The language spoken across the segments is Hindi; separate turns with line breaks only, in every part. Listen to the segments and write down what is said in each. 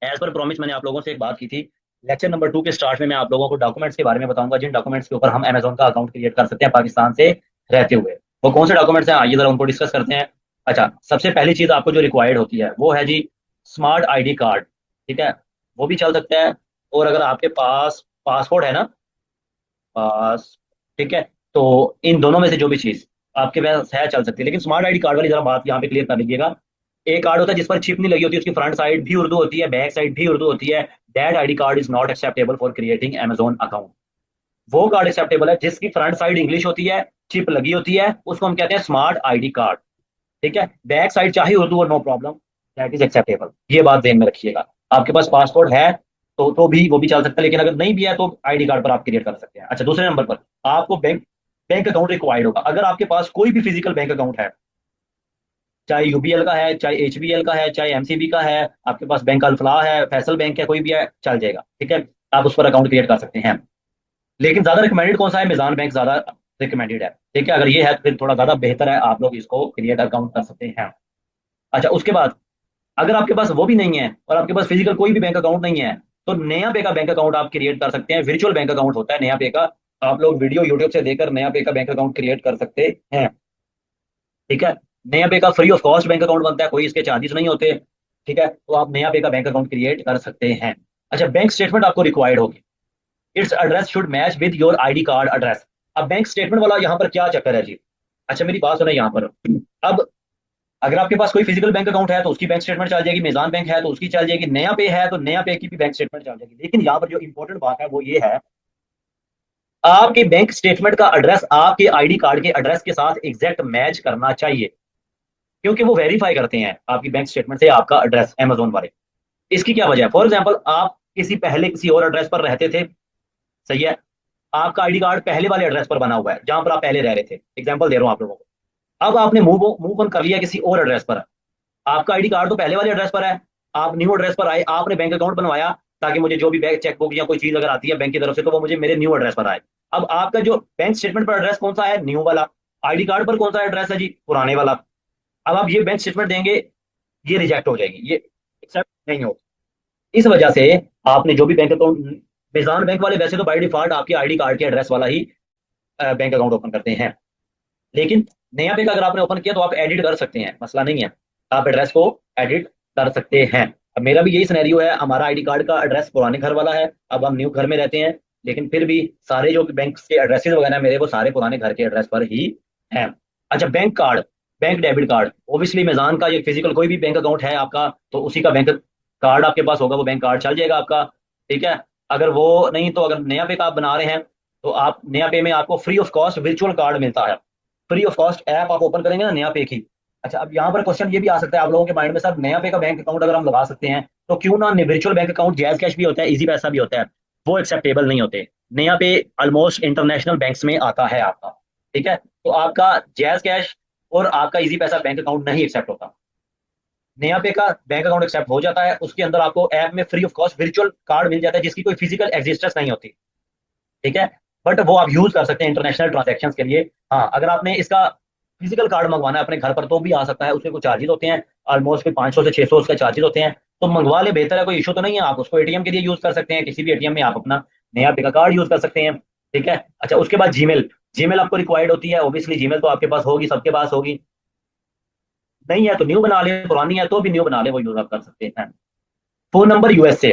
एज पर प्रॉमिस मैंने आप लोगों से एक बात की थी। लेक्चर नंबर 2 के स्टार्ट में मैं आप लोगों को डॉक्यूमेंट्स के बारे में बताऊंगा, जिन डॉक्यूमेंट्स के ऊपर हम अमेजोन का अकाउंट क्रिएट कर सकते हैं पाकिस्तान से रहते हुए। वो कौन से डॉक्यूमेंट्स हैं, आइए जरा उनको डिस्कस करते हैं। अच्छा, सबसे पहली चीज आपको जो रिक्वायर्ड होती है वो है जी स्मार्ट आईडी कार्ड। ठीक है, वो भी चल सकता है। और अगर आपके पास पासपोर्ट है ना, पास, ठीक है, तो इन दोनों में से जो भी चीज आपके पास है चल सकती है। लेकिन स्मार्ट आईडी कार्ड वाली जरा बात यहाँ पे क्लियर कर लीजिएगा। एक कार्ड होता है जिस पर चिप नहीं लगी होती, उसकी फ्रंट साइड भी उर्दू होती है, बैक साइड भी उर्दू होती है। That ID card is not acceptable for creating Amazon account. वो कार्ड एक्सेप्टेबल है जिसकी फ्रंट साइड इंग्लिश होती है, चिप लगी होती है, उसको हम कहते हैं स्मार्ट आईडी कार्ड। ठीक है, बैक साइड चाहे उर्दू और no problem, that is acceptable. ये बात ध्यान में रखिएगा। आपके पास पासपोर्ट है तो भी वो भी चल सकता है, लेकिन अगर नहीं भी है तो आईडी कार्ड पर आप क्रिएट कर सकते हैं। अच्छा, दूसरे नंबर पर आपको बैंक बैंक अकाउंट रिक्वायर्ड होगा। अगर आपके पास कोई भी फिजिकल बैंक अकाउंट है, चाहे यूबीएल का है, चाहे एचबीएल का है, चाहे एमसीबी का है, आपके पास बैंक अल्फलाह है, फैसल बैंक है, कोई भी है, चल जाएगा। ठीक है, आप उस पर अकाउंट क्रिएट कर सकते हैं। लेकिन ज्यादा रिकमेंडेड कौन सा है, मिजान बैंक ज्यादा रिकमेंडेड है। ठीक है, अगर ये है तो फिर थोड़ा ज्यादा बेहतर है, आप लोग इसको क्रिएट अकाउंट कर सकते हैं। अच्छा, उसके बाद अगर आपके पास वो भी नहीं है और आपके पास फिजिकल कोई भी बैंक अकाउंट नहीं है, तो नया पे का बैंक अकाउंट आप क्रिएट कर सकते हैं। वर्चुअल बैंक अकाउंट होता है नया पे का। आप लोग वीडियो यूट्यूब से देखकर नया पे का बैंक अकाउंट क्रिएट कर सकते हैं। ठीक है, नया पे का free of cost bank account बनता है, कोई इसके चार्जेस नहीं होते। ठीक है, तो आप नया पे का बैंक अकाउंट क्रिएट कर सकते हैं। अच्छा, बैंक स्टेटमेंट आपको रिक्वायर्ड होगी। It's address should match with your ID card address. अब बैंक स्टेटमेंट वाला यहाँ पर क्या चक्कर है जी। अच्छा, मेरी बात सुनो यहाँ पर। अब अगर आपके पास कोई फिजिकल बैंक अकाउंट है तो उसकी बैंक स्टेटमेंट चल जाएगी, मेजान बैंक है तो उसकी चल जाएगी, नया पे है तो नया पे की भी बैंक स्टेटमेंट चल जाएगी। लेकिन यहाँ पर जो इंपॉर्टेंट बात है वो ये है, आपके बैंक स्टेटमेंट का एड्रेस आपके आईडी कार्ड के एड्रेस के साथ एग्जैक्ट मैच करना चाहिए। क्योंकि वो वेरीफाई करते हैं आपकी बैंक स्टेटमेंट से आपका एड्रेस, अमेजोन वाले। इसकी क्या वजह है, फॉर एग्जाम्पल आप पहले किसी और एड्रेस पर रहते थे, सही है, आपका आईडी कार्ड पहले वाले एड्रेस पर बना हुआ है जहां पर आप पहले रह रहे थे, एग्जाम्पल दे रहा हूं आप लोगों को। अब आपने मूव मूव ऑन कर लिया किसी और एड्रेस पर। आपका आईडी कार्ड तो पहले वाले एड्रेस पर है, आप न्यू एड्रेस पर आए, आपने बैंक अकाउंट बनवाया ताकि मुझे जो भी बैंक चेकबुक या कोई चीज अगर आती है बैंक की तरफ से तो वो मुझे मेरे न्यू एड्रेस पर आए। अब आपका जो बैंक स्टेटमेंट पर एड्रेस कौन सा है, न्यू वाला। आईडी कार्ड पर कौन सा एड्रेस है जी, पुराने वाला। अब आप ये बैंक स्टेटमेंट देंगे, ये रिजेक्ट हो जाएगी, ये एक्सेप्ट नहीं होगी। इस वजह से आपने जो भी बैंक अकाउंट, मिजान बैंक वाले वैसे तो बाई डिफॉल्ट आपके आईडी कार्ड के एड्रेस वाला ही बैंक अकाउंट ओपन करते हैं। लेकिन नया बैंक अगर आपने ओपन किया तो आप एडिट कर सकते हैं, मसला नहीं है, आप एड्रेस को एडिट कर सकते हैं। अब मेरा भी यही सिनेरियो है, हमारा आईडी कार्ड का एड्रेस पुराने घर वाला है, अब हम न्यू घर में रहते हैं, लेकिन फिर भी सारे जो बैंक के एड्रेसेस वगैरह हैं मेरे, वो सारे पुराने घर के एड्रेस पर ही हैं। अच्छा, bank card, bank debit card, obviously Amazon का ये फिजिकल कोई भी बैंक अकाउंट है आपका तो उसी का बैंक कार्ड आपके पास होगा, वो बैंक कार्ड चल जाएगा आपका। ठीक है, अगर वो नहीं तो अगर नया पे का आप बना रहे हैं तो आप नया पे में आपको free of cost virtual card मिलता है। फ्री ऑफ कॉस्ट ऐप आप ओपन करेंगे ना नया पे की। अच्छा, अब यहाँ पर क्वेश्चन ये भी आ सकता है आप लोगों के माइंड में, सर नया पे का बैंक अकाउंट अगर हम लगा सकते हैं तो क्यों ना virtual bank account, jazz cash भी होता है, इजी पैसा भी होता है, वो एक्सेप्टेबल नहीं होते। नया पे ऑलमोस्ट इंटरनेशनल बैंक्स में आता है आपका। ठीक है, तो आपका जैज कैश और आपका इजी पैसा बैंक अकाउंट नहीं एक्सेप्ट होता। नया पे का बैंक अकाउंट एक्सेप्ट हो जाता है, उसके अंदर आपको ऐप में free of cost virtual card मिल जाता है जिसकी कोई फिजिकल एग्जिस्टेंस नहीं होती। ठीक है, बट वो आप यूज कर सकते हैं इंटरनेशनल ट्रांजेक्शन के लिए। हाँ, अगर आपने इसका फिजिकल कार्ड मंगवाना है अपने घर पर तो भी आ सकता है, उसके कुछ चार्जेस होते हैं, ऑलमोस्ट कोई 500 से 600 उसके चार्जेस होते हैं। तो मंगवा ले, बेहतर है, कोई इशू तो नहीं है, आप उसको एटीएम के लिए यूज कर सकते हैं, किसी भी एटीएम में आप अपना नया पिका कार्ड यूज कर सकते हैं। ठीक है, अच्छा, उसके बाद जीमेल, जीमेल आपको रिक्वायर्ड होती है, ऑब्वियसली जीमेल तो आपके पास होगी, सबके पास होगी। नहीं है तो न्यू बना ले, पुरानी है तो भी न्यू बना ले, वो यूज आप कर सकते हैं। Phone number USA,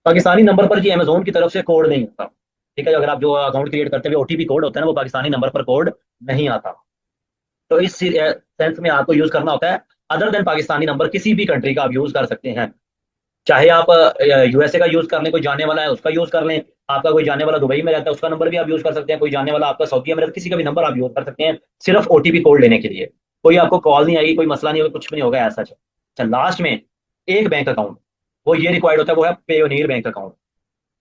Pakistani number पर जी अमेजोन की तरफ से कोड नहीं होता। ठीक है, अगर आप जो अकाउंट क्रिएट करते हुए ओटीपी कोड होता है ना, वो पाकिस्तानी नंबर पर कोड नहीं आता। तो इस सेंस में आपको यूज करना होता है अदर देन पाकिस्तानी नंबर, किसी भी कंट्री का आप यूज कर सकते हैं। चाहे आप यूएसए का यूज कर लें, कोई जाने वाला है उसका यूज कर लें, आपका कोई जाने वाला दुबई में रहता है उसका नंबर भी आप यूज कर सकते हैं, कोई जाने वाला आपका सऊदीया में रहता है किसी का भी नंबर आप यूज कर सकते हैं, सिर्फ ओटीपी कोड लेने के लिए। कोई आपको कॉल नहीं आएगी, कोई मसला नहीं होगा, कुछ भी नहीं होगा ऐसा। अच्छा, लास्ट में एक बैंक अकाउंट, वो ये रिक्वायर्ड होता है, वो है पेयोनियर बैंक अकाउंट।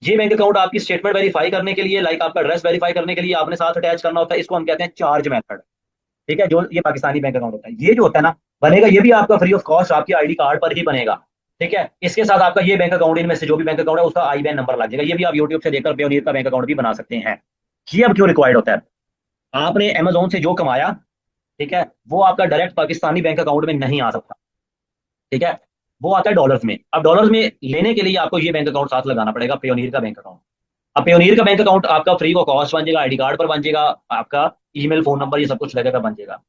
ये बैंक अकाउंट आपकी स्टेटमेंट वेरीफाई करने के लिए, लाइक आपका एड्रेस वेरीफाई करने के लिए आपने साथ अटैच करना होता है, इसको हम कहते हैं चार्ज मेथड। ठीक है, जो ये पाकिस्तानी बैंक अकाउंट होता है, ये जो होता है ना, बनेगा ये भी आपका फ्री ऑफ कॉस्ट आपकी आईडी कार्ड पर ही बनेगा। ठीक है, इसके साथ आपका ये बैंक अकाउंट, इनमें से जो भी बैंक अकाउंट है उसका आईबैन नंबर लग जाएगा, ये भी आप यूट्यूब से देखकर पेयोनियर का बैंक अकाउंट भी बना सकते हैं। ये अब क्यों रिक्वायर्ड होता है, आपने अमेजोन से जो कमाया, ठीक है, वो आपका डायरेक्ट पाकिस्तानी बैंक अकाउंट में नहीं आ सकता। ठीक है, वो आता है डॉलर्स में। अब डॉलर्स में लेने के लिए आपको ये बैंक अकाउंट साथ लगाना पड़ेगा, पेयोनीर का बैंक अकाउंट। अब पेयोनीर का बैंक अकाउंट आपका फ्री को कॉस्ट बन जाएगा, आईडी कार्ड पर बन जाएगा, आपका ईमेल फोन नंबर ये सब कुछ लगेगा, बन जाएगा।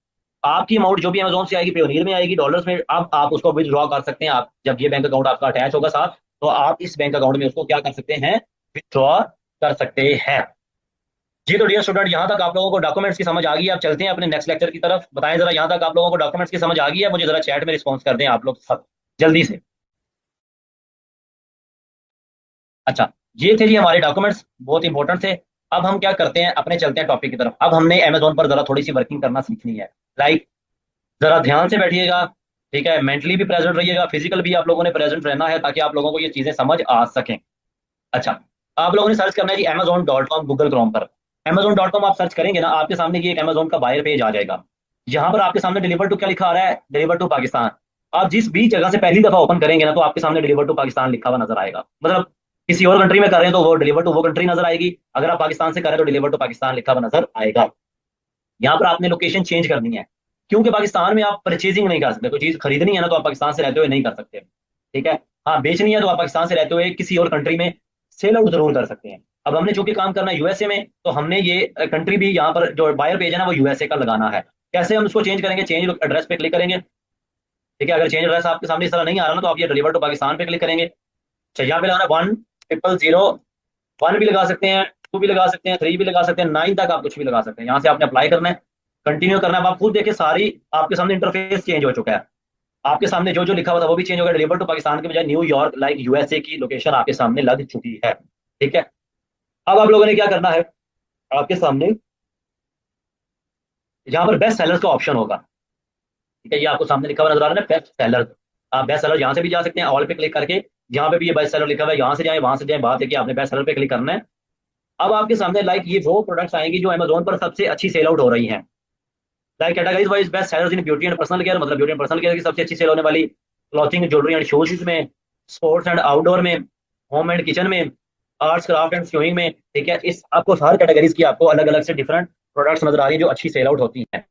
आपकी अमाउंट जो भी अमेजोन से आएगी पेयोनीर में आएगी डॉलर्स में। अब आप उसको विदड्रॉ कर सकते हैं। आप जब ये बैंक अकाउंट आपका अटैच होगा साथ, तो आप इस बैंक अकाउंट में उसको क्या कर सकते हैं, विदड्रॉ कर सकते हैं। जी तो डियर स्टूडेंट, यहाँ तक आप लोगों को डॉक्यूमेंट्स की समझ आ गई है। अब चलते हैं अपने नेक्स्ट लेक्चर की तरफ। बताएं जरा, यहाँ तक आप लोगों को डॉक्यूमेंट्स की समझ आ गई है? मुझे जरा चैट में रिस्पॉन्स कर दें आप लोग सब जल्दी से। अच्छा, ये थे जी हमारे डॉक्यूमेंट्स, बहुत इंपॉर्टेंट थे। अब हम क्या करते हैं, अपने चलते हैं टॉपिक की तरफ। अब हमने अमेजोन पर जरा थोड़ी सी वर्किंग करना सीखनी है। लाइक, जरा ध्यान से बैठिएगा, ठीक है? मेंटली भी प्रेजेंट रहिएगा, फिजिकल भी आप लोगों ने प्रेजेंट रहना है, ताकि आप लोगों को ये चीजें समझ आ सकें। अच्छा, आप लोगों ने सर्च करना है जी amazon.com गूगल क्रोम पर। amazon.com आप सर्च करेंगे ना, आपके सामने ये एक अमेजोन का बायर पेज आ जाएगा। यहाँ पर आपके सामने डिलीवर टू क्या लिखा आ रहा है, डिलीवर टू पाकिस्तान। आप जिस भी जगह से पहली दफा ओपन करेंगे ना, तो आपके सामने डिलीवर टू पाकिस्तान लिखा हुआ नजर आएगा। मतलब किसी और कंट्री में कर रहे हैं तो वो डिलीवर टू वो कंट्री नजर आएगी, अगर आप पाकिस्तान से कर रहे हैं तो डिलीवर टू पाकिस्तान लिखा हुआ नजर आएगा। यहाँ पर आपने लोकेशन चेंज करनी है, क्योंकि पाकिस्तान में आप परचेजिंग नहीं कर सकते। कोई चीज खरीदनी है ना, तो आप पाकिस्तान से रहते हुए नहीं कर सकते, ठीक है? हाँ, बेचनी है तो आप पाकिस्तान से रहते हुए किसी और कंट्री में सेल आउट जरूर कर सकते हैं। अब हमने चूंकि काम करना है यूएसए में, तो हमने ये कंट्री भी यहाँ पर जो बायर पेज है ना, वो यूएसए का लगाना है। कैसे हम उसको चेंज करेंगे? चेंज एड्रेस पे क्लिक करेंगे, ठीक है? अगर चेंज एड्रेस आपके सामने इस तरह नहीं आ रहा ना, तो आप ये डिलीवर टू पाकिस्तान पे क्लिक करेंगे। अच्छा, यहाँ पे लगाना 1000, 1 भी लगा सकते हैं, 2 भी लगा सकते हैं, 3 भी लगा सकते हैं, 9 तक आप कुछ भी लगा सकते हैं। यहाँ से आपने अप्लाई करना है, कंटिन्यू करना है। अब आप खुद देखिए, सारी आपके सामने इंटरफेस चेंज हो चुका है। आपके सामने जो जो लिखा हुआ था वो भी चेंज हो गया। डिलीवर टू पाकिस्तान के बजाय न्यूयॉर्क लाइक यूएसए की लोकेशन आपके सामने लग चुकी है, ठीक है? अब आप लोगों ने क्या करना है, आपके सामने यहाँ पर बेस्ट सेलर्स का ऑप्शन होगा, ठीक है? ये आपको सामने लिखा हुआ नजर आ रहा है ना, बेस्ट सेलर। आप बेस्ट सेलर यहाँ से भी जा सकते हैं, ऑल पे क्लिक करके। यहाँ पे भी ये बेस्ट सेलर लिखा हुआ है, यहाँ से जाए वहां से जाए, बात है कि आपने बेस्ट सेलर पे क्लिक करना है। अब आपके सामने लाइक ये वो प्रोडक्ट्स आएंगी जो अमेजोन पर सबसे अच्छी सेल आउट हो रही हैं। Like categories wise best sellers in beauty and personal care, मतलब ब्यूटी एंड पर्सनल केयर की सबसे अच्छी सेल होने वाली। क्लॉथिंग, ज्वेलरी एंड शूज में, स्पोर्ट्स एंड आउटडोर में, होम एंड किचन में, आर्ट्स क्राफ्ट एंड स्यूइंग में, ठीक है? इस आपको हर कैटेगरीज की आपको अलग अलग से डिफरेंट प्रोडक्ट्स नजर आ रही है जो अच्छी सेल आउट होती हैं।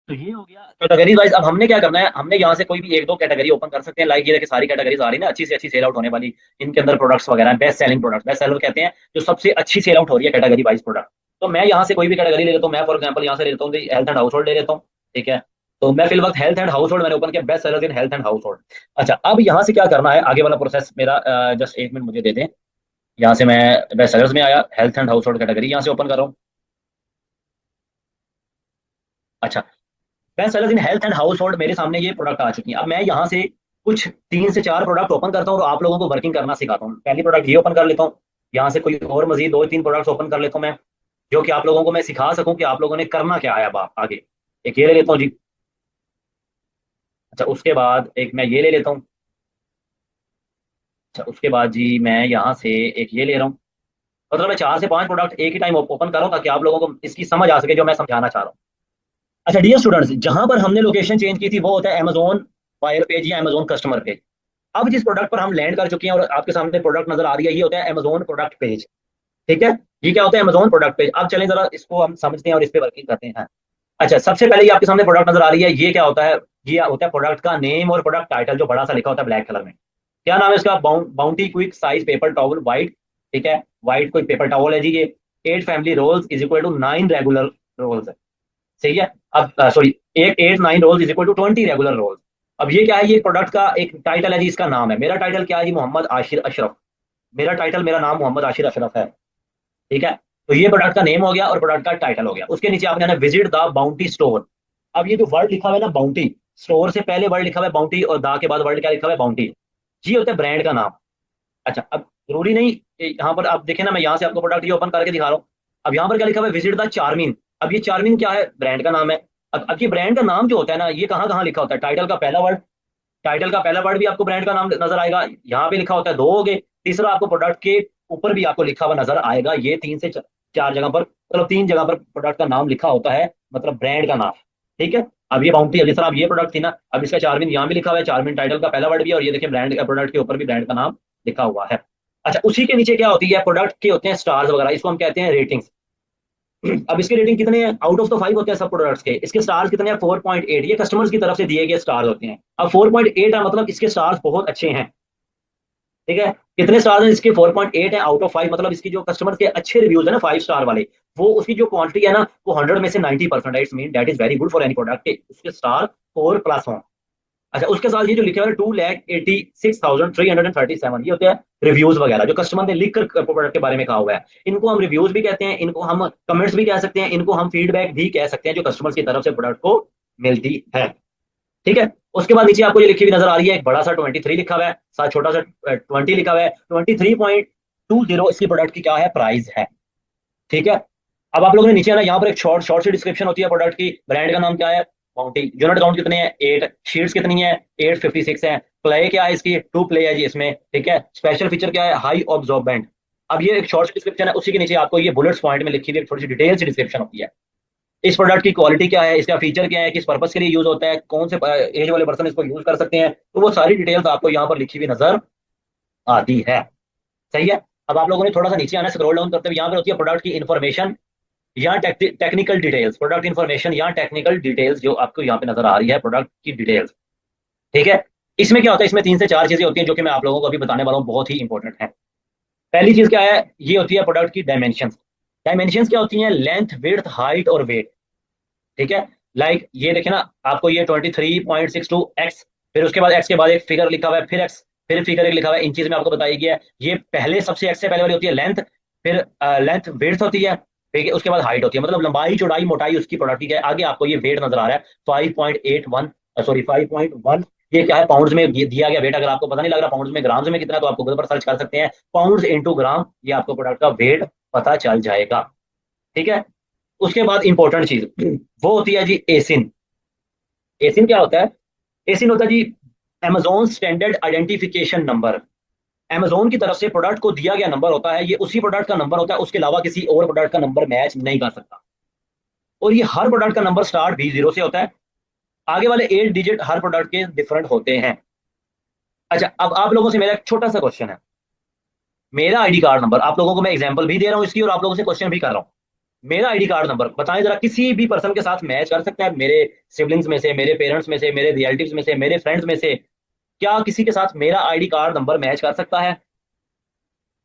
तो ये हो गया कैटेगरी वाइज। अब हमने क्या करना है, हमने यहाँ से कोई भी एक दो कैटेगरी ओपन कर सकते हैं। लाइक ये देखिए, सारी कैटेगरीज आ रही है ना अच्छी से अच्छी सेल आउट होने वाली। इनके अंदर प्रोडक्ट्स वगैरह best selling product, best seller कहते हैं जो सबसे अच्छी सेल आउट हो रही है कैटेगरी वाइज प्रोडक्ट। तो मैं यहाँ से कोई भी कैटेगरी ले लेता हूँ। मैं फॉर एग्जाम्पल यहाँ से ले लेता हूँ हेल्थ एंड हाउस होल्ड ले लेता हूँ, ठीक है? तो मैं फिल वक्त हेल्थ एंड हाउस होल्ड मैंने ओपन किया, best seller in health and house hold. अच्छा, अब यहाँ से क्या करना है, आगे वाला प्रोसेस मेरा, जस्ट 1 मिनट मुझे दे दें। यहाँ से मैं बेस्ट सेलर्स में आया, health and house hold category यहाँ से ओपन कर रहा हूँ। अच्छा, best sellers in health and house hold मेरे सामने ये प्रोडक्ट आ चुकी है। अब मैं यहाँ से कुछ 3 से 4 प्रोडक्ट ओपन करता हूँ और आप लोगों को वर्किंग करना सिखाता हूँ। पहली प्रोडक्ट ये ओपन कर लेता हूँ, यहाँ से कोई और मजीद 2-3 प्रोडक्ट्स ओपन कर लेता हूँ मैं, जो कि आप लोगों को मैं सिखा सकूँ कि आप लोगों ने करना क्या है अब आगे। एक ये ले लेता हूँ जी। अच्छा, उसके बाद एक मैं ये ले लेता हूँ। अच्छा, उसके बाद जी मैं यहाँ से एक ये ले रहा हूँ। मतलब मैं 4 से 5 प्रोडक्ट एक ही टाइम ओपन कर रहा हूँ, ताकि आप लोगों को इसकी समझ आ सके जो मैं समझाना चाह रहा हूँ। अच्छा डियर स्टूडेंट्स, जहां पर हमने लोकेशन चेंज की थी वो होता है अमेजोन बायर पेज या अमेजोन कस्टमर पेज। अब जिस प्रोडक्ट पर हम लैंड कर चुके हैं और आपके सामने प्रोडक्ट नजर आ रही है, ये होता है अमेजोन प्रोडक्ट पेज, ठीक है? ये क्या होता है, अमेजोन प्रोडक्ट पेज। अब चलें जरा इसको हम समझते हैं और इस पे वर्किंग करते हैं। अच्छा, सबसे पहले ये आपके सामने प्रोडक्ट नजर आ रही है, ये क्या होता है? ये होता है प्रोडक्ट का नेम और प्रोडक्ट टाइटल, जो बड़ा सा लिखा होता है ब्लैक कलर में। क्या नाम है इसका? Bounty quick size paper towel white, ठीक है? व्हाइट कोई पेपर टॉवल है जी ये। 8 family rolls is equal to 9 regular rolls, सही है? अब sorry, 8 9 rolls is equal to 20 regular rolls. अब ये क्या है, ये प्रोडक्ट का एक टाइटल है जी, इसका नाम है। मेरा टाइटल क्या है जी? मोहम्मद आशिर अशरफ। मेरा टाइटल, मेरा नाम मोहम्मद आशिर अशरफ है, ठीक है? तो ये प्रोडक्ट का नेम हो गया और प्रोडक्ट का टाइटल हो गया। उसके नीचे आपने विजिट द बाउंटी स्टोर। अब ये जो वर्ड लिखा हुआ है ना बाउंटी, स्टोर से पहले वर्ड लिखा हुआ है बाउंटी और दा के बाद वर्ड क्या लिखा हुआ है? बाउंटी। ये होता है ब्रांड का नाम। अच्छा, अब जरूरी नहीं, यहाँ पर आप देखें ना, मैं यहाँ से आपको प्रोडक्ट ये ओपन करके दिखा रहा हूँ। अब यहाँ पर क्या लिखा हुआ है? Visit the चार्मिन। अब ये चार्मिन क्या है? ब्रांड का नाम है। अब ये ब्रांड का नाम जो होता है ना, ये कहाँ कहाँ लिखा होता है? टाइटल का पहला वर्ड, टाइटल का पहला वर्ड भी आपको ब्रांड का नाम नजर आएगा, यहाँ पे लिखा होता है। 2 हो गए। तीसरा आपको प्रोडक्ट के ऊपर भी आपको लिखा हुआ नजर आएगा। ये 3 से 4 जगह पर, मतलब 3 जगह पर प्रोडक्ट का नाम लिखा होता है, मतलब ब्रांड का नाम, ठीक है? अब ये बाउंटी, जिस तरह अब ये प्रोडक्ट थी ना, अब इसका चार्मिन यहाँ भी लिखा हुआ है। चार्मिन टाइटल का पहला वर्ड भी है, और ये देखिए ब्रांड प्रोडक्ट के ऊपर भी ब्रांड का नाम लिखा हुआ है। अच्छा, उसी के नीचे क्या होती है, प्रोडक्ट के होते हैं स्टार्स वगैरह, इसको हम कहते हैं रेटिंग्स। अब इसके रेटिंग कितने हैं, आउट ऑफ तो 5 होते हैं सब प्रोडक्ट्स के, इसके स्टार्स कितने हैं 4.8, ये कस्टमर्स की तरफ से दिए गए स्टार्स होते हैं। अब 4.8 है मतलब इसके स्टार्स बहुत अच्छे हैं। ठीक है, कितने स्टार हैं इसके, 4.8 है आउट ऑफ 5, मतलब इसकी जो कस्टमर के अच्छे रिव्यूज है ना 5 स्टार वाले, वो उसकी जो क्वांटिटी है ना वो 100 में से 90% है। It's mean that is very good for any product के उसके स्टार 4+ हों। अच्छा, उसके साथ ये जो लिखे हुआ है 2,86,337, ये होते हैं रिव्यूज वगैरह जो कस्टमर ने लिख कर प्रोडक्ट के बारे में कहा हुआ है। इनको हम रिव्यूज भी कहते हैं, इनको हम कमेंट्स भी कह सकते हैं, इनको हम फीडबैक भी कह सकते हैं जो कस्टमर्स की तरफ से प्रोडक्ट को मिलती है। ठीक है, उसके बाद नीचे आपको ये लिखी हुई नजर आ रही है, एक बड़ा सा 23 लिखा हुआ है, साथ छोटा सा 20 लिखा हुआ है। 23.20 इसकी प्रोडक्ट की क्या है, प्राइस है। ठीक है, अब आप लोगों ने नीचे आना, यहाँ पर एक शॉर्ट शॉर्ट सी डिस्क्रिप्शन होती है प्रोडक्ट की। ब्रांड का नाम क्या है, बाउंटी। यूनिट काउंट कितने हैं, 8। शीट्स कितनी है, 856 है। प्ले क्या है इसकी, 2 प्ले है जी इसमें। ठीक है, स्पेशल फीचर क्या है, हाई ऑब्जॉर्बेंट। अब ये एक शॉर्ट डिस्क्रिप्शन है, उसी के नीचे आपको ये बुलेट्स पॉइंट में लिखी हुई एक थोड़ी सी डिटेल सी डिस्क्रिप्शन होती है। इस प्रोडक्ट की क्वालिटी क्या है, इसका फीचर क्या है, किस पर्पस के लिए यूज होता है, कौन से एज वाले पर्सन इसको यूज कर सकते हैं, तो वो सारी डिटेल्स आपको यहाँ पर लिखी हुई नजर आती है। सही है, अब आप लोगों ने थोड़ा सा नीचे आना, स्क्रॉल डाउन करते हुए यहाँ पर होती है प्रोडक्ट की इन्फॉर्मेशन या टेक्निकल डिटेल्स। प्रोडक्ट इन्फॉर्मेशन या टेक्निकल डिटेल्स जो आपको यहाँ पे नजर आ रही है, प्रोडक्ट की डिटेल्स। ठीक है, इसमें क्या होता है, इसमें 3 से 4 चीजें होती हैं जो कि मैं आप लोगों को अभी बताने वाला हूँ, बहुत ही इंपॉर्टेंट है। पहली चीज क्या है, ये होती है प्रोडक्ट की डायमेंशन। डायमेंशन क्या होती है, लेंथ, विड्थ, हाइट और वेट। ठीक है, लाइक ये देखे ना, आपको ये 23.62 एक्स, फिर उसके बाद एक्स के बाद एक फिगर लिखा हुआ है, फिर एक्स, फिर फिगर एक लिखा हुआ है, इंचीज में आपको बताई गया है। ये पहले सबसे एक्स से पहले वाली होती है लेंथ, फिर लेंथ विड्थ होती है, ठीक है, उसके बाद हाइट होती है, मतलब लंबाई चौड़ाई मोटाई उसकी प्रोडक्ट की है। आगे आपको ये वेट नजर आ रहा है 5.81, सॉरी 5.1। ये क्या है, पाउंड्स में दिया गया वेट। अगर आपको पता नहीं लग रहा पाउंड्स में ग्राम्स में कितना है, तो आपको गूगल पर सर्च कर सकते हैं, पाउंड्स इंटू ग्राम, ये आपको प्रोडक्ट का वेट पता चल जाएगा। ठीक है, उसके बाद इंपॉर्टेंट चीज वो होती है जी एसिन। एसिन क्या होता है, एसिन होता है जी Amazon standard identification number. Amazon की तरफ से प्रोडक्ट को दिया गया नंबर होता है, ये उसी प्रोडक्ट का नंबर होता है, उसके अलावा किसी और प्रोडक्ट का नंबर मैच नहीं कर सकता। और ये हर प्रोडक्ट का नंबर स्टार्ट B0 से होता है। आगे वाले 8 डिजिट हर प्रोडक्ट के डिफरेंट होते हैं। अच्छा, अब आप लोगों से मेरा एक छोटा सा क्वेश्चन है। मेरा आईडी कार्ड नंबर, आप लोगों को मैं एग्जांपल भी दे रहा हूँ इसकी, और आप लोगों से क्वेश्चन भी कर रहा हूँ। मेरा आईडी कार्ड नंबर बताएं जरा, किसी भी पर्सन के साथ मैच कर सकता है, मेरे सिबलिंग्स में से, मेरे पेरेंट्स में से, मेरे रिलेटिव्स में से, मेरे फ्रेंड्स में से, क्या किसी के साथ मेरा आईडी कार्ड नंबर मैच कर सकता है?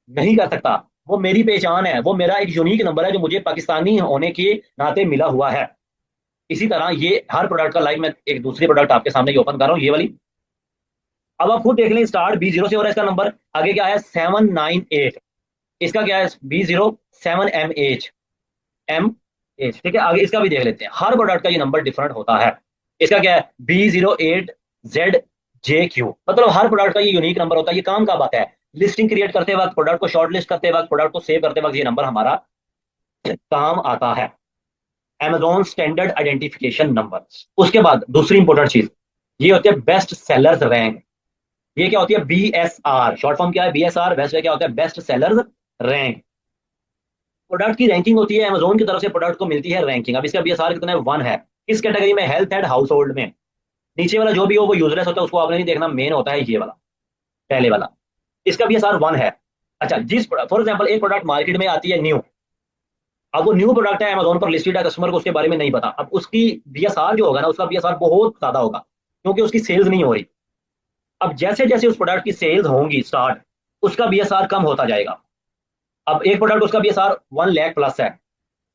नहीं कर सकता। वो मेरी पहचान है, वो मेरा एक यूनिक नंबर है जो मुझे पाकिस्तानी होने के नाते मिला हुआ है। इसी तरह ये हर प्रोडक्ट का, लाइक मैं एक दूसरी प्रोडक्ट आपके सामने ये ओपन कर रहा हूँ, ये वाली। अब आप खुद देख लें, स्टार्ट B0 से हो रहा है इसका नंबर। आगे क्या है, 798। इसका क्या है, B07MH। ठीक है, आगे इसका भी देख लेते हैं। हर प्रोडक्ट का ये नंबर डिफरेंट होता है। इसका क्या है, B08ZJQ, मतलब हर प्रोडक्ट का ये यूनिक नंबर होता है। ये काम कब आता है, लिस्टिंग क्रिएट करते वक्त, प्रोडक्ट को शॉर्ट लिस्ट करते वक्त, प्रोडक्ट को सेव करते वक्त, ये नंबर हमारा काम आता है, Amazon स्टैंडर्ड आइडेंटिफिकेशन नंबर। उसके बाद दूसरी इंपॉर्टेंट चीज, ये होती है बेस्ट सेलर्स रैंक। ये क्या होती है, BSR, शॉर्ट फॉर्म क्या है, BSR। वैसे क्या होता है, बेस्ट सेलर्स रैंक। प्रोडक्ट की रैंकिंग होती है, Amazon की तरफ से प्रोडक्ट को मिलती है रैंकिंग। अब इसका BSR कितना है, 1 है। किस कैटेगरी में, हेल्थ एंड हाउस होल्ड में। नीचे वाला जो भी हो वो यूजलेस होता है, उसको आपने नहीं देखना, मेन होता है ये वाला, पहले वाला। इसका BSR 1 है। अच्छा, जिस फॉर एग्जाम्पल एक प्रोडक्ट मार्केट में आती है न्यू, अब वो न्यू प्रोडक्ट है, Amazon पर लिस्टेड है, कस्टमर को उसके बारे में नहीं पता, अब उसकी BSR जो होगा ना, उसका BSR बहुत ज्यादा होगा, क्योंकि उसकी सेल्स नहीं हो रही। अब जैसे जैसे उस प्रोडक्ट की सेल्स होंगी स्टार्ट, उसका BSR कम होता जाएगा। अब एक प्रोडक्ट उसका BSR 1 लाख प्लस है,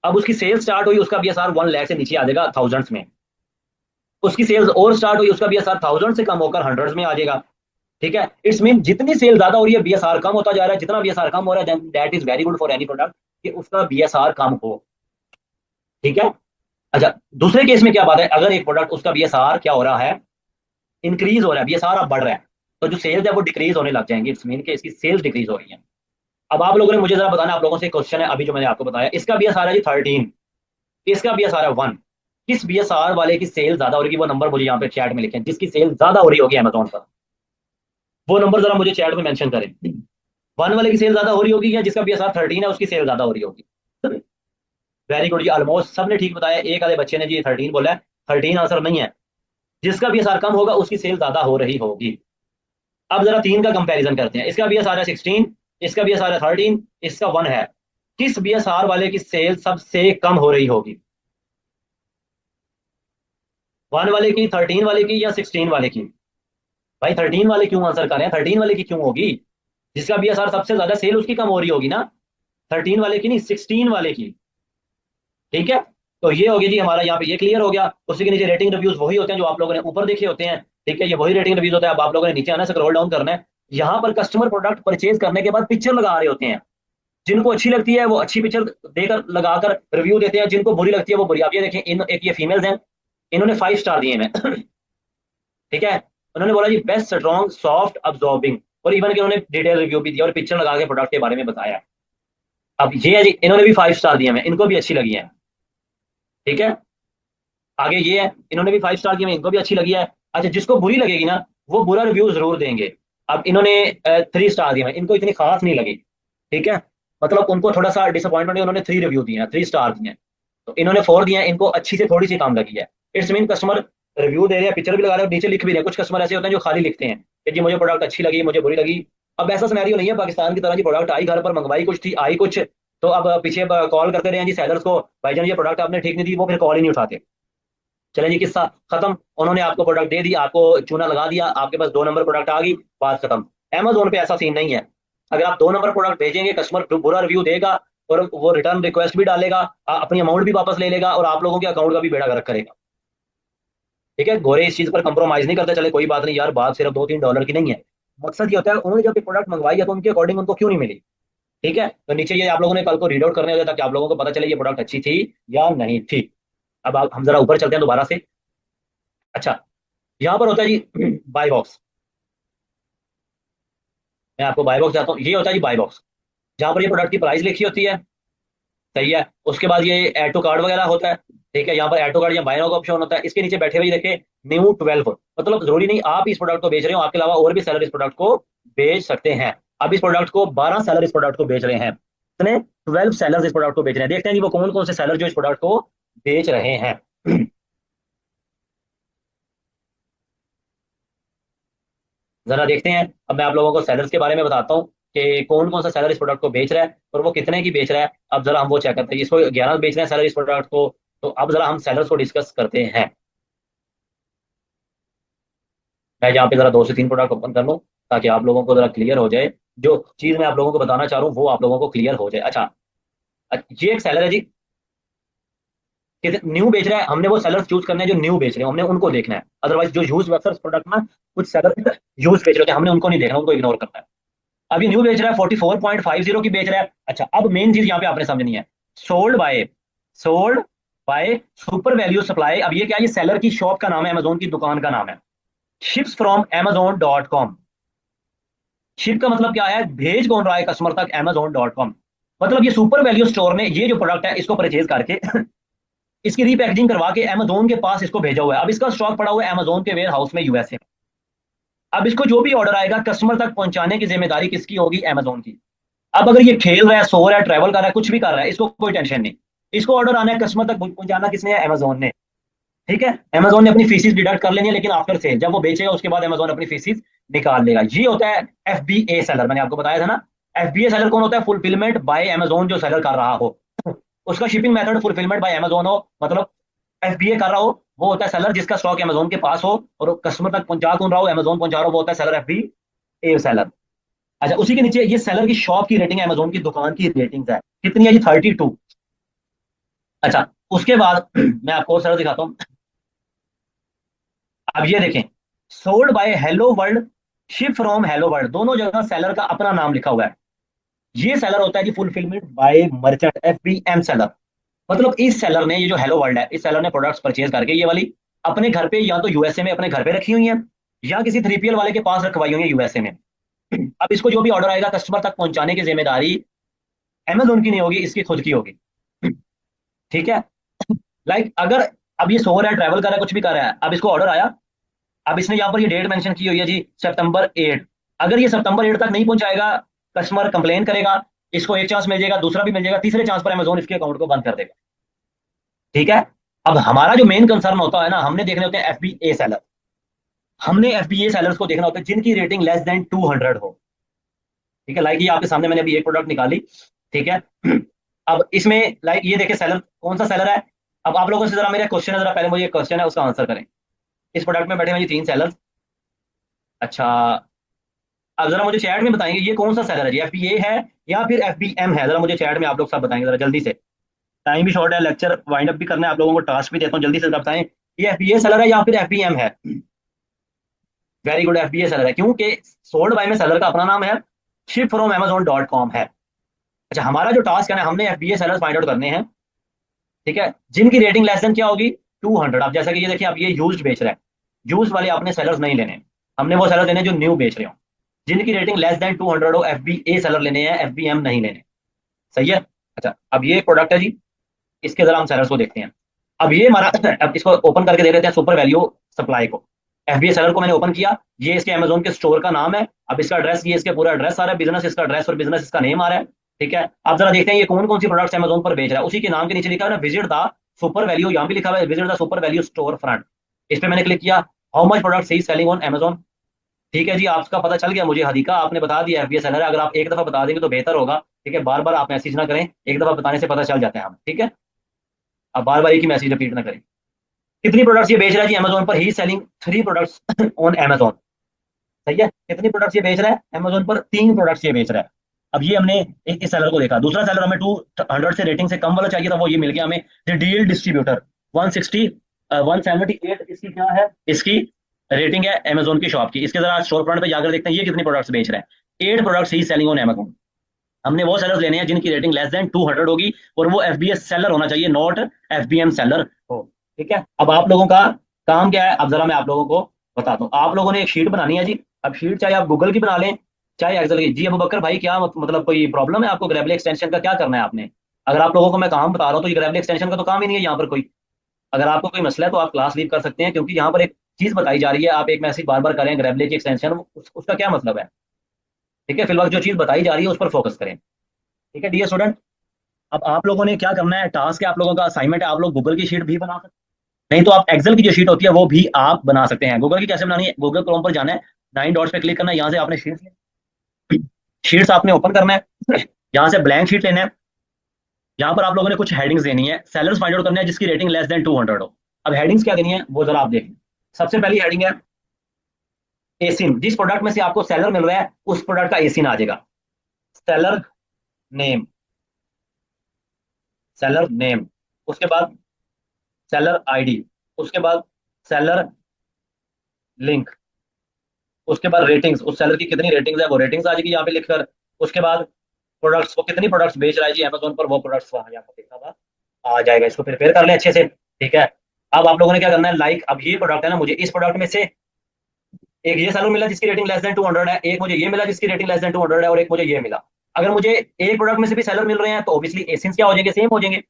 अब उसकी सेल्स स्टार्ट हुई, उसका BSR 1 लाख से नीचे आ जाएगा, थाउजेंड्स में। उसकी सेल्स और स्टार्ट हुई, उसका BSR 1000 से कम होकर हंड्रेड्स में आ जाएगा। ठीक है, इट्स मीन जितनी सेल ज्यादा हो रही है BSR कम होता जा रहा है, जितना BSR कम हो रहा है that is very good for any product कि उसका BSR कम हो। ठीक है, अच्छा, दूसरे केस में क्या बात है, अगर एक प्रोडक्ट उसका BSR क्या हो रहा है, इंक्रीज हो रहा है, BSR अब बढ़ रहा है, तो जो सेल्स है वो डिक्रीज होने लग जाएंगी, इट्स मीन कि इसकी सेल्स डिक्रीज हो रही है। अब आप लोगों ने मुझे जरा बताना, आप लोगों से क्वेश्चन है अभी जो मैंने आपको बताया, इसका BSR है जी 13, इसका BSR है 1। किस BSR वाले की सेल ज्यादा हो रही है, वो नंबर मुझे यहाँ पे चैट में लिखें, जिसकी सेल ज्यादा हो रही होगी Amazon पर, वो नंबर जरा मुझे चैट में मेंशन करें। 1 वाले की सेल ज्यादा हो रही होगी, या जिसका BSR 13 है उसकी सेल ज्यादा हो रही होगी। वेरी गुड जी, ऑलमोस्ट सबने ठीक बताया, एक आधे बच्चे ने जी 13 बोला है। 13 आंसर नहीं है, जिसका BSR कम होगा उसकी सेल ज्यादा हो रही होगी। अब जरा 3 का कंपैरिजन करते हैं, इसका BSR है 16, इसका बी एस आर है 13, इसका 1 है। किस बी एस आर वाले की सेल सबसे कम हो रही होगी? 1 वाले की, 13 वाले की, या 16 वाले की? भाई 13 वाले क्यों आंसर कर रहे हैं? 13 वाले की क्यों होगी? जिसका बी एस आर सबसे ज्यादा सेल उसकी कम हो रही होगी ना। 13 वाले की नहीं, 16 वाले की। ठीक है। तो ये हो गया जी हमारा, यहाँ पे ये क्लियर हो गया। उसी के नीचे रेटिंग रिव्यूज वही होते हैं जो आप लोगों ने ऊपर देखे होते हैं। ठीक है, ये वही रेटिंग रिव्यूज होता है। अब आप लोगों ने नीचे आना, स्क्रॉल डाउन करना है। यहाँ पर कस्टमर प्रोडक्ट परचेज करने के बाद पिक्चर लगा रहे होते हैं। जिनको अच्छी लगती है वो अच्छी पिक्चर देकर लगाकर रिव्यू देते हैं, जिनको बुरी लगती है वो बुरी। आप ये देखें, इन एक ये फीमेल्स हैं, इन्होंने 5 स्टार दिए हैं। ठीक है। उन्होंने बोला जी बेस्ट, स्ट्रॉन्ग, सॉफ्ट, अब्जॉर्बिंग, और इवन के उन्होंने डिटेल रिव्यू भी दिया और पिक्चर लगा के प्रोडक्ट के बारे में बताया। अब ये है जी, इन्होंने भी 5 स्टार दिए हैं, इनको भी अच्छी लगी है। ठीक है। आगे ये है, इन्होंने भी 5 स्टार दिए हैं, इनको भी अच्छी लगी है। अच्छा, जिसको बुरी लगेगी ना वो बुरा रिव्यू जरूर देंगे। अब इन्होंने 3 स्टार दिए हैं, इनको इतनी खास नहीं लगी। ठीक है। मतलब उनको थोड़ा सा डिसअपॉइंटमेंट है, उन्होंने 3 रिव्यू दिए हैं, 3 स्टार दिए हैं। तो इन्होंने 4 दिए हैं, इनको अच्छी से थोड़ी सी काम लगी है। इट्स मीन कस्टमर रिव्यू दे रहे हैं, पिक्चर भी लगा रहे हैं, नीचे लिख भी रहे हैं। कुछ कस्टमर ऐसे होते हैं जो खाली लिखते हैं कि जी मुझे प्रोडक्ट अच्छी लगी, मुझे बुरी लगी। अब ऐसा सिनेरियो नहीं है पाकिस्तान की तरह, जी प्रोडक्ट आई घर पर, मंगवाई कुछ थी, आई कुछ। तो अब पीछे कॉल करते रहे हैं जी सेलर्स को, भाईजान ये प्रोडक्ट आपने ठीक नहीं दी, वो फिर कॉल ही नहीं उठाते। चले जी, किस्सा खत्म। उन्होंने आपको प्रोडक्ट दे दी, आपको चूना लगा दिया, आपके पास 2 नंबर प्रोडक्ट आ गई, बात खत्म। Amazon पे ऐसा सीन नहीं है। अगर आप 2 नंबर प्रोडक्ट भेजेंगे, कस्टमर बुरा रिव्यू देगा और वो रिटर्न रिक्वेस्ट भी डालेगा, अपनी अमाउंट भी वापस ले लेगा और आप लोगों के अकाउंट का भी बेड़ा गर्क करेगा। ठीक है, गोरे इस चीज पर कंप्रोमाइज नहीं करते। चले कोई बात नहीं यार, बात सिर्फ 2-3 डॉलर की नहीं है। मकसद ये होता है, उन्होंने जब ये प्रोडक्ट मंगवाई है तो उनके अकॉर्डिंग उनको क्यों नहीं मिली। ठीक है, तो नीचे ये आप लोगों ने कल को रीड आउट करने होगा ताकि आप लोगों को पता चले ये प्रोडक्ट अच्छी थी या नहीं थी। अब हम जरा ऊपर चलते हैं दोबारा से। अच्छा, यहाँ पर होता है जी बाय बॉक्स। मैं आपको बाय बॉक्स जाता हूँ, ये होता है जी बाय बॉक्स, जहाँ पर ये प्रोडक्ट की प्राइस लिखी होती है। सही है। उसके बाद ये ऐड टू कार्ड वगैरह होता है। ठीक है, यहाँ पर ऐड टू कार्ड या बाय नाउ का ऑप्शन होता है। इसके नीचे बैठे हुए देखे New 12, मतलब जरूरी नहीं आप इस प्रोडक्ट को बेच रहे हो, आपके अलावा और भी सेलर इस प्रोडक्ट को बेच सकते हैं। अब इस प्रोडक्ट को 12 सेलर इस प्रोडक्ट को बेच रहे हैं। इतने 12 सेलर्स इस प्रोडक्ट को बेच रहे हैं। देखते हैं कि वो कौन कौन से सेलर जो इस प्रोडक्ट को बेच रहे हैं। जरा देखते हैं। अब मैं आप लोगों को सेलर्स के बारे में बताता हूँ कि कौन कौन सा सेलर इस प्रोडक्ट को बेच रहा है और वो कितने की बेच रहा है। अब जरा हम वो चेक करते हैं। इसको 11 बेच रहे हैं सेलर इस प्रोडक्ट को। तो अब जरा हम सेलर्स को डिस्कस करते हैं। मैं यहाँ पे जरा 2 से 3 प्रोडक्ट ओपन कर लूँ ताकि आप लोगों को जरा क्लियर हो जाए। जो चीज मैं आप लोगों को बताना चाह रहा हूँ वो आप लोगों को क्लियर हो जाए। अच्छा, ये एक सेलर है जी, कि न्यू बेच रहा है। हमने वो सेलर चूज करने हैं जो न्यू बेच रहे हैं, हमने उनको देखना है। अदरवाइज जो यूज वेबसाइट प्रोडक्ट ना, कुछ सेलर यूज बेच रहे होते हैं, हमने उनको नहीं देखना, उनको इग्नोर करना है। अब ये न्यू बेच रहा है, 44.50 की बेच रहा है। अच्छा, अब मेन चीज यहाँ पे आपने समझनी है। Sold by super value supply. अब ये क्या है? ये सेलर की शॉप का नाम है, अमेजोन की दुकान का नाम है। Ships from amazon.com। शिप का मतलब क्या है? भेज कौन रहा है कस्टमर तक? amazon.com। मतलब ये सुपर वैल्यू स्टोर ने ये जो प्रोडक्ट है इसको परचेज करके इसकी रीपैकेजिंग करवा के अमेजोन के पास इसको भेजा हुआ है। अब इसका स्टॉक पड़ा हुआ है अमेजोन के वेयर हाउस में, यूएसए। अब इसको जो भी ऑर्डर आएगा कस्टमर तक पहुंचाने की जिम्मेदारी किसकी होगी? अमेजोन की। अब अगर ये खेल रहा है, सो रहा है, ट्रैवल कर रहा है, कुछ भी कर रहा है, इसको कोई टेंशन नहीं। इसको ऑर्डर आना है, कस्टमर तक पहुंचाना किसने है? अमेजोन ने। ठीक है, अमेजोन ने अपनी फीसिस डिडक्ट कर लेनी है, लेकिन आफ्टर सेल जब वो बेचेगा उसके बाद अमेजोन अपनी फीसिस निकाल लेगा। ये होता है FBA सेलर। मैंने आपको बताया था ना, FBA सेलर कौन होता है? फुलफिलमेंट बाय अमेजोन, जो सेलर कर रहा हो, उसका shipping method fulfilment bye Amazon हो, मतलब FBA कर रहा हो, वो होता है सेलर जिसका स्टॉक अमेजोन के पास हो और कस्टमर तक पहुंचा कौन रहा हो? अमेजोन पहुंचा रहा हो, वो होता है सेलर, FBA सेलर। अच्छा, उसी के नीचे ये सेलर की शॉप की रेटिंग है, अमेजोन की दुकान की रेटिंग है, कितनी है जी? 32। अच्छा, उसके बाद मैं आपको और सेलर दिखाता हूँ। अब ये देखें, sold by hello world, ship from hello world, दोनों जगह सेलर का अपना नाम लिखा हुआ है। ये सेलर होता है जी fulfilment by merchant, FBM seller. मतलब इस सेलर ने, ये जो हेलो वर्ल्ड है, इस सेलर ने प्रोडक्ट्स परचेज करके ये वाली अपने घर पे, या तो यूएसए में अपने घर पे रखी हुई है, या किसी 3PL वाले के पास रखवाई हुई है यूएसए में। अब इसको जो भी ऑर्डर आएगा कस्टमर तक पहुंचाने की जिम्मेदारी अमेजोन की नहीं होगी, इसकी खुद की होगी। ठीक है। अगर अब ये सो रहा है, ट्रैवल कर रहा है, कुछ भी कर रहा है, अब इसको ऑर्डर आया। अब इसने यहाँ पर ये डेट मेंशन की हुई है जी, September 8। अगर ये September 8 तक नहीं पहुंचाएगा, कस्टमर कंप्लेन करेगा, इसको एक चांस मिल जाएगा, दूसरा भी मिल जाएगा, तीसरे चांस पर अमेजोन इसके अकाउंट को बंद कर देगा। ठीक है। अब हमारा जो मेन कंसर्न होता है ना, हमने देखने होते हैं FBA सेलर। हमने FBA सेलर्स को देखना होता है जिनकी रेटिंग लेस देन 200 हो। ठीक है, लाइक ये आपके सामने मैंने अभी एक प्रोडक्ट निकाली, ठीक है। अब इसमें लाइक ये देखे सेलर कौन सा सेलर है। अब आप लोगों से जरा मेरा क्वेश्चन है, जरा पहले मुझे क्वेश्चन है उसका आंसर करें। इस प्रोडक्ट में बैठे हुए जी 3 सेलर। अच्छा, अब जरा मुझे चैट में बताएंगे ये कौन सा सेलर है जी, FBA है या फिर FBM है, जरा मुझे चैट में आप लोग सब बताएंगे जरा जल्दी से। टाइम भी शॉर्ट है, लेक्चर वाइंड अप भी करना है, आप लोगों को टास्क भी देता हूँ, जल्दी से जरा बताएं ये FBA सेलर है या फिर FBM है। वेरी गुड, FBA सेलर है, क्योंकि सोल्ड बाय में सेलर का अपना नाम है, शिप फ्रॉम Amazon.com है। अच्छा, हमारा जो टास्क है ना, हमने FBA सेलर फाइंड आउट करने हैं, ठीक है, जिनकी रेटिंग लेस देन क्या होगी, 200। अब जैसा कि ये देखिए, अब ये यूज्ड बेच रहा है, यूज वाले आपने सेलर्स नहीं लेने, हमने वो सेलर लेने जो न्यू बेच रहे हो, जिनकी रेटिंग लेस देन 200 हो, FBA सेलर लेने हैं, FBM नहीं लेने। सही है। अच्छा, अब ये प्रोडक्ट है जी, इसके जरा हम सेलर्स को देखते हैं। अब ये हमारा अब इसको ओपन करके देख लेते हैं, सुपर वैल्यू सप्लाई को। FBA सेलर को मैंने ओपन किया, ये इसके अमेजोन के स्टोर का नाम है। अब इसका एड्रेस, ये इसके पूरा एड्रेस आ रहा है, बिजनेस इसका एड्रेस और बिजनेस इसका नेम आ रहा है, ठीक है। आप जरा देखते हैं ये कौन कौन सी प्रोडक्ट्स अमेजोन पर बेच रहा है, उसी के नाम के नीचे लिखा है ना, विजिट द सुपर वैल्यू, यहाँ भी लिखा हुआ है visit the super value store front. इस पे मैंने क्लिक किया, how much product he selling on Amazon. ठीक है जी, आपका पता चल गया मुझे, हदीका आपने बता दिया FBA सेलर है। अगर आप एक दफा बता देंगे तो बेहतर होगा, ठीक है, बार बार आप मैसेज ना करें, एक दफा बताने से पता चल जाता है हम, ठीक है। आप बार बार एक ही मैसेज रिपीट ना करें। कितनी प्रोडक्ट्स ये बेच रहा है जी अमेजोन पर, ही सेलिंग 3 प्रोडक्ट्स ऑन अमेजोन। सही है, कितनी प्रोडक्ट्स ये बेच रहा है अमेजोन पर, 3 प्रोडक्ट्स ये बेच रहा है। अब ये हमने इस सेलर को देखा, दूसरा सेलर हमें 200 से रेटिंग से कम वाला चाहिए था, वो ये मिल गया हमें, डील डिस्ट्रीब्यूटर 160 178 इसकी क्या है, इसकी रेटिंग है अमेजोन की शॉप की। इसके जरा स्टोर फ्रंट पे जाकर देखते हैं ये कितनी प्रोडक्ट्स बेच रहा है, 8 products he selling on Amazon. हमने वो सेलर्स लेने हैं जिनकी रेटिंग लेस देन 200 होगी, और वो FBA सेलर होना चाहिए, नॉट FBM सेलर हो, ठीक है। अब आप लोगों का काम क्या है, अब जरा मैं आप लोगों को बताता हूँ। आप लोगों ने एक शीट बनानी है जी। अब शीट चाहे आप गूगल की बना लें, चाहे एक्सेल की। जी अबू बकर भाई, क्या मतलब कोई प्रॉब्लम है आपको, ग्रेबल एक्सटेंशन का क्या करना है आपने? अगर आप लोगों को मैं काम बता रहा हूँ तो ये ग्रेबल एक्सटेंशन का तो काम ही नहीं है यहाँ पर कोई। अगर आपको कोई मसला है तो आप क्लास लीव कर सकते हैं, क्योंकि यहाँ पर एक चीज बताई जा रही है, आप एक मैसेज बार बार करें ग्रेबल की एक्सटेंशन, उसका क्या मतलब है, ठीक है। फिलहाल जो चीज बताई जा रही है उस पर फोकस करें, ठीक है डियर स्टूडेंट। अब आप लोगों ने क्या करना है, टास्क है आप लोगों का, असाइनमेंट है, आप लोग गूगल की शीट भी बना सकते हैं, नहीं तो आप एक्सेल की जो शीट होती है वो भी आप बना सकते हैं। गूगल की कैसे बनानी है, गूगल क्रोम पर जाना है, 9 डॉट्स पे क्लिक करना है, यहाँ से आपने शीट्स आपने ओपन करना है, यहाँ से ब्लैंक शीट लेना है। यहाँ पर आप लोगों ने कुछ हेडिंग्स देनी है, सेलर्स फाइंड आउट करना है जिसकी रेटिंग लेस देन 200 हो। अब हेडिंग्स क्या देनी है वो जरा आप देखें। सबसे पहली हेडिंग है एसिन, जिस प्रोडक्ट में से आपको सेलर मिल रहा है उस प्रोडक्ट का एसिन आ जाएगा। सेलर नेम, सेलर नेम, उसके बाद सेलर ID, उसके बाद सेलर लिंक, उसके बाद रेटिंग्स, उस सेलर की कितनी रेटिंग्स है वो रेटिंग्स आ जाएगी यहाँ पे लिखकर। उसके बाद प्रोडक्ट्स, वो कितनी प्रोडक्ट्स बेच रहा है जी अमेजोन पर, वो प्रोडक्ट्स वहां यहाँ पर लिखा हुआ आ जाएगा। इसको प्रिपेयर कर लें अच्छे से, ठीक है। अब आप लोगों ने क्या करना है, लाइक अब ये प्रोडक्ट है ना, मुझे इस प्रोडक्ट में से एक ये सेलर मिला जिसकी रेटिंग लेस देन 200 है, एक मुझे ये मिला जिसकी रेटिंग लेस देन 200 है, और एक मुझे ये मिला। अगर मुझे एक प्रोडक्ट में से भी सेलर मिल रहे हैं तो ऑब्वियसली एसिंस क्या हो जाएंगे, सेम हो जाएंगे।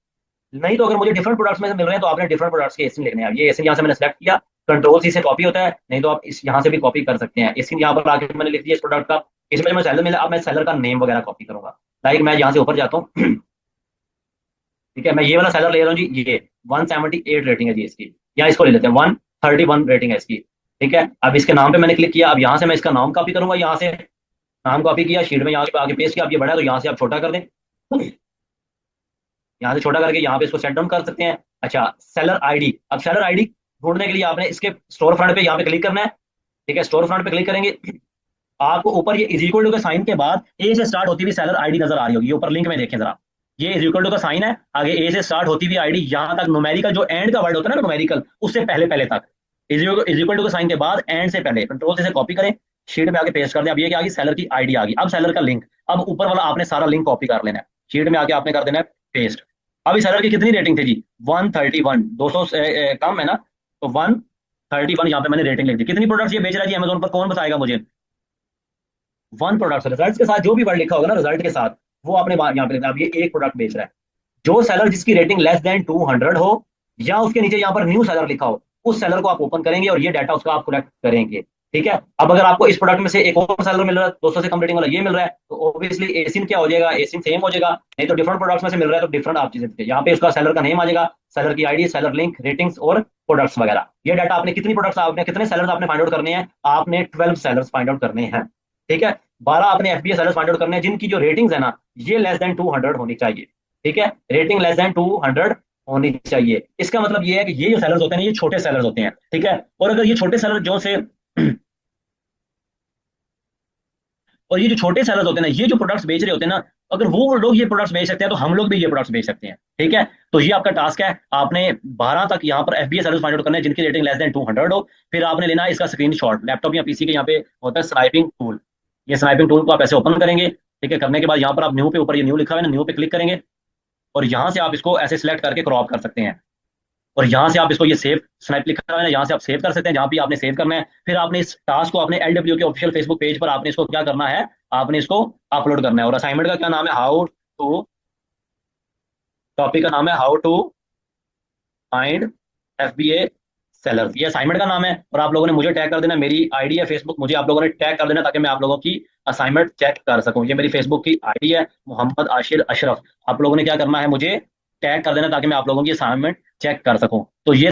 नहीं तो अगर मुझे डिफरेंट प्रोडक्ट्स में से मिल रहे हैं तो आपने डिफरेंट प्रोडक्ट्स के एसिन लिखने हैं। ये एसिन यहाँ से मैंने सेलेक्ट किया, कंट्रोल C से कॉपी होता है, नहीं तो आप इस यहाँ से भी कॉपी कर सकते हैं। एसिन यहाँ पर आके मैंने लिख दिया इस प्रोडक्ट का, इसमें जो मैं सेलर मिला, अब मैं सेलर का नेम वगैरह कॉपी करूंगा। लाइक मैं यहाँ से ऊपर जाता हूँ, ठीक है, मैं ये वाला सेलर ले रहा हूँ जी, ये 178 रेटिंग है जी इसकी, या इसको ले लेते हैं 131 रेटिंग है इसकी, ठीक है। अब इसके नाम पे मैंने क्लिक किया, अब यहाँ से मैं इसका नाम कॉपी करूंगा, यहाँ से नाम कॉपी किया, शीट में यहाँ पे आगे पेस्ट किया। अब ये बड़ा है तो यहाँ से आप छोटा कर दें, यहाँ से छोटा करके यहाँ पे इसको सेट डाउन कर सकते हैं। अच्छा, सेलर ID, अब सेलर ID ढूंढने के लिए आपने इसके स्टोर फ्रंट पे यहाँ पे क्लिक करना है, ठीक है। स्टोर फ्रंट पे क्लिक करेंगे, आपको ऊपर ये इज इक्वल टू के साइन के बाद ए से स्टार्ट होती हुई सेलर ID नजर आ रही होगी, ये ऊपर लिंक में देखें जरा, ये इज इक्वल टू का साइन है, आगे ए से स्टार्ट होती हुई ID, यहाँ तक न्यूमेरिकल, जो एंड का वर्ड होता है ना न्यूमेरिकल, उससे पहले पहले तक, इज इक्वल टू के साइन के बाद एंड से पहले, कंट्रोल से कॉपी करें, शीट में आके पेस्ट कर दें। अब ये क्या आ गई, सेलर की ID आ गई। अब सेलर का लिंक, अब ऊपर वाला आपने सारा लिंक कॉपी कर लेना है, शीट में आके आपने कर देना है पेस्ट। अब इस सेलर की कितनी रेटिंग थी जी, 131, 200 से कम है ना, तो 131 यहाँ पे मैंने रेटिंग लिख दी। कितनी प्रोडक्ट्स ये बेच रहा है जी अमेजोन पर, कौन बताएगा मुझे? 1 प्रोडक्ट, रिजल्ट के साथ जो भी वर्ड लिखा होगा ना रिजल्ट के साथ, वो आपने यहाँ पे लिखना है। अब ये एक प्रोडक्ट बेच रहा है, जो सेलर जिसकी रेटिंग लेस देन 200 हो, या उसके नीचे यहाँ पर न्यू सेलर लिखा हो, उस सेलर को आप ओपन करेंगे और ये डाटा उसका आप कलेक्ट करेंगे, ठीक है। अब अगर आपको इस प्रोडक्ट में से एक और सेलर मिल रहा है, 200 से कम रेटिंग वाला ये मिल रहा है, तो ऑब्वियसली एसिन क्या हो जाएगा, एसिन सेम हो जाएगा। नहीं तो डिफरेंट प्रोडक्ट्स में से मिल रहा है तो डिफरेंट आप चीजें, यहाँ पे उसका सेलर का नेम आ जाएगा, सेलर की ID, सेलर लिंक, रेटिंग्स और प्रोडक्ट्स वगैरह। ये डाटा आपने कितनी प्रोडक्ट्स, आपने कितने सेलर्स आपने फाइंड आउट करने हैं, आपने 12 सेलर्स फाइंड आउट करने हैं, ठीक है। 12 अपने एफबीए सेलर्स फाइंड आउट करने हैं जिनकी जो रेटिंग्स है ना, ये लेस देन 200 होनी चाहिए। ठीक है, रेटिंग लेस देन 200 होनी चाहिए। इसका मतलब ये है कि ये जो सेलर्स होते हैं ना, ये छोटे सेलर्स होते हैं। ठीक है, और अगर ये छोटे सेलर जो से और ये जो छोटे सेलर्स होते हैं ना, ये जो प्रोडक्ट्स बेच रहे होते हैं ना, अगर वो लोग ये प्रोडक्ट्स बेच सकते हैं तो हम लोग भी ये प्रोडक्ट्स बेच सकते हैं। ठीक है, तो ये आपका टास्क है, आपने 12 तक यहाँ पर एफबीए सेलर्स फाइंड आउट करने हैं जिनकी रेटिंग लेस देन 200 हो। फिर आपने लेना है इसका स्क्रीनशॉट, लैपटॉप या पीसी के यहाँ पे होता है स्नाइपिंग टूल। ये स्नाइपिंग टूल को आप ऐसे ओपन करेंगे। ठीक है, करने के बाद यहाँ पर आप न्यू पे, ऊपर ये न्यू लिखा हुआ है ना, न्यू पे क्लिक करेंगे और यहाँ से आप इसको ऐसे सिलेक्ट करके क्रॉप कर सकते हैं। और यहाँ से आप इसको, ये सेव स्नैप लिखा हुआ है ना, यहाँ से आप सेव कर सकते हैं जहाँ भी आपने सेव करना है। फिर आपने इस टास्क को अपने एलडब्ल्यू के ऑफिशियल फेसबुक पेज पर आपने इसको क्या करना है, आपने इसको अपलोड करना है। और असाइनमेंट का क्या नाम है, हाउ टू, टॉपिक का नाम है how to find FBA sellers, ये असाइनमेंट का नाम है। और आप लोगों ने मुझे टैग कर देना, मेरी आईडी है फेसबुक, मुझे आप लोगों ने टैग कर देना ताकि मैं आप लोगों की असाइनमेंट चेक कर सकूं। ये मेरी फेसबुक की आईडी है, मोहम्मद आशिर अशरफ। आप लोगों ने क्या करना है, मुझे टैग कर देना ताकि मैं आप लोगों की असाइनमेंट चेक कर सकूं। तो ये